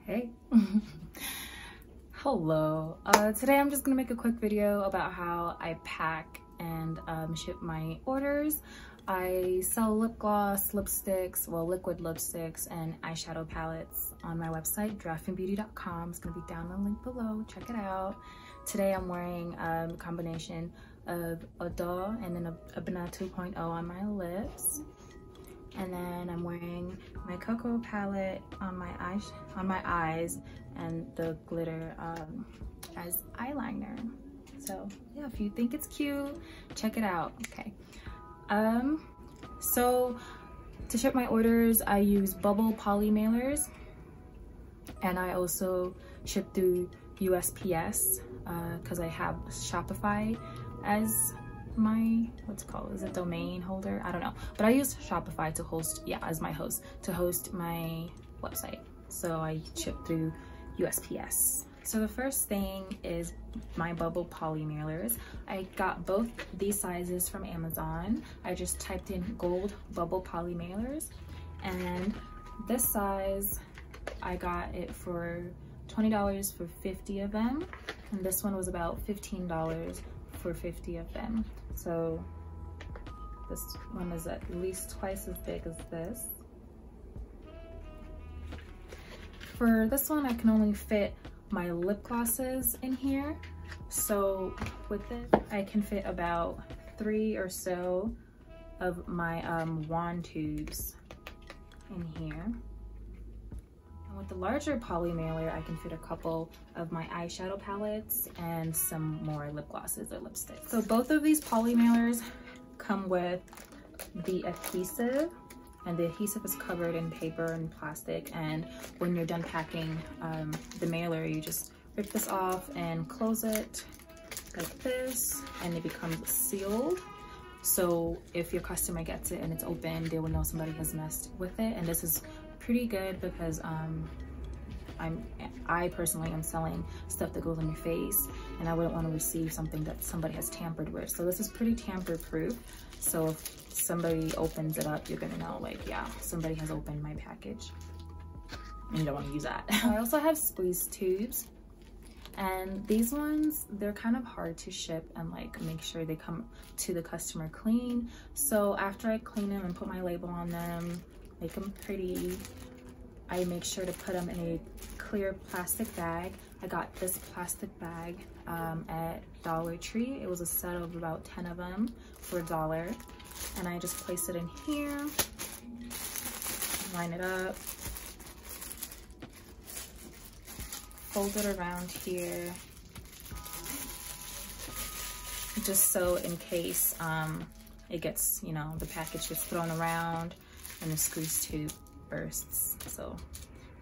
Hey. Hello. Today I'm just gonna make a quick video about how I pack and ship my orders. I sell lip gloss, lipsticks, well, liquid lipsticks and eyeshadow palettes on my website, DuafeBeauties.com. It's gonna be down the link below. Check it out. Today I'm wearing a combination of a doll and then a Banana 2.0 on my lips. And then I'm wearing my cocoa palette on my eyes and the glitter as eyeliner. So yeah, if you think it's cute, check it out. Okay. So to ship my orders, I use bubble poly mailers, and I also ship through USPS because I have Shopify as my, what's it called, is it domain holder? I don't know, but I use Shopify to host, as my host, to host my website. So I ship through USPS. So the first thing is my bubble poly mailers. I got both these sizes from Amazon. I just typed in gold bubble poly mailers, and this size, I got it for $20 for 50 of them, and this one was about $15 for 50 of them. So this one is at least twice as big as this. For this one, I can only fit my lip glosses in here. So with this, I can fit about 3 or so of my wand tubes in here. And with the larger poly mailer, I can fit a couple of my eyeshadow palettes and some more lip glosses or lipsticks. So both of these poly mailers come with the adhesive, and the adhesive is covered in paper and plastic. And when you're done packing the mailer, you just rip this off and close it like this, and it becomes sealed. So if your customer gets it and it's open, they will know somebody has messed with it. And this is pretty good because I personally am selling stuff that goes on your face, and I wouldn't want to receive something that somebody has tampered with. So this is pretty tamper proof. So if somebody opens it up, you're gonna know, like, yeah, somebody has opened my package, and you don't want to use that. I also have squeeze tubes, and these ones, they're kind of hard to ship and like make sure they come to the customer clean. So after I clean them and put my label on them, make them pretty, I make sure to put them in a clear plastic bag. I got this plastic bag at Dollar Tree. It was a set of about 10 of them for $1. And I just place it in here, line it up, fold it around here, just so in case it gets, you know, the package gets thrown around and the squeeze tube bursts. So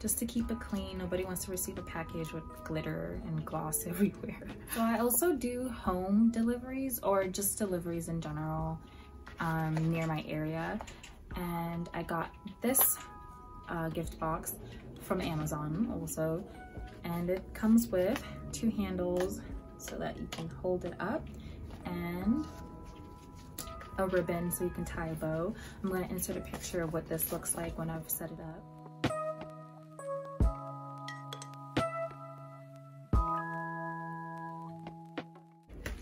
just to keep it clean, nobody wants to receive a package with glitter and gloss everywhere. So I also do home deliveries, or just deliveries in general near my area. And I got this gift box from Amazon also, and it comes with 2 handles so that you can hold it up, and a ribbon so you can tie a bow. I'm going to insert a picture of what this looks like when I've set it up.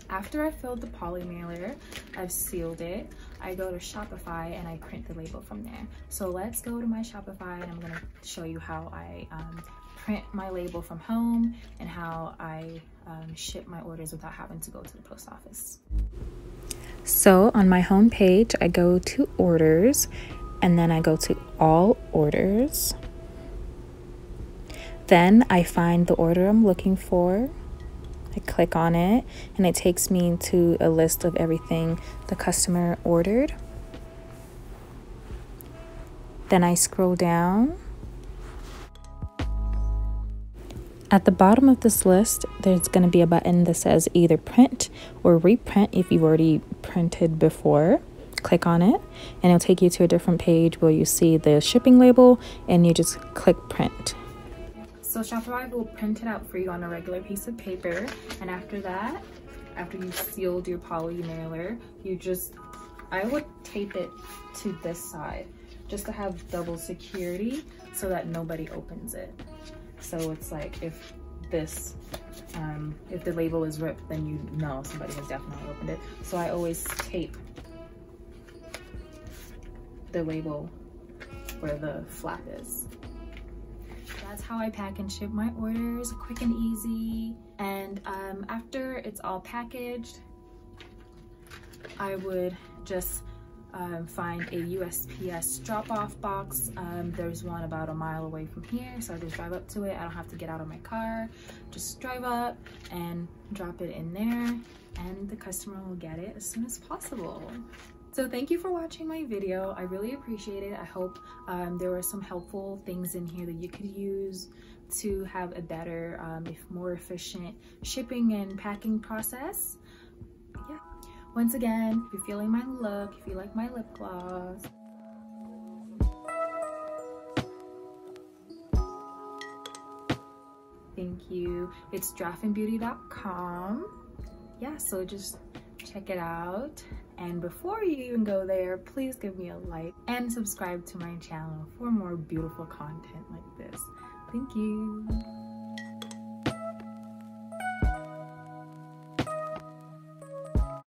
After I filled the poly mailer, I've sealed it, I go to Shopify and I print the label from there. So let's go to my Shopify, and I'm going to show you how I print my label from home and how I ship my orders without having to go to the post office. So on my home page, I go to orders, and then I go to all orders. Then I find the order I'm looking for. I click on it, and it takes me to a list of everything the customer ordered. Then I scroll down. At the bottom of this list, there's going to be a button that says either print or reprint if you've already printed before. Click on it, and it'll take you to a different page where you see the shipping label, and you just click print. So Shopify will print it out for you on a regular piece of paper, and after that, after you've sealed your poly mailer, I would tape it to this side just to have double security so that nobody opens it. So it's like if the label is ripped, then you know somebody has definitely opened it. So I always tape the label where the flap is. That's how I pack and ship my orders, quick and easy. And after it's all packaged, I would just find a USPS drop-off box. There's one about a mile away from here, so I just drive up to it. I don't have to get out of my car, just drive up and drop it in there, and the customer will get it as soon as possible. So thank you for watching my video. I really appreciate it. I hope there were some helpful things in here that you could use to have a better, more efficient shipping and packing process. Yeah. Once again, if you're feeling my look, if you like my lip gloss, thank you. It's DuafeBeauties.com. Yeah, so just check it out. And before you even go there, please give me a like and subscribe to my channel for more beautiful content like this. Thank you.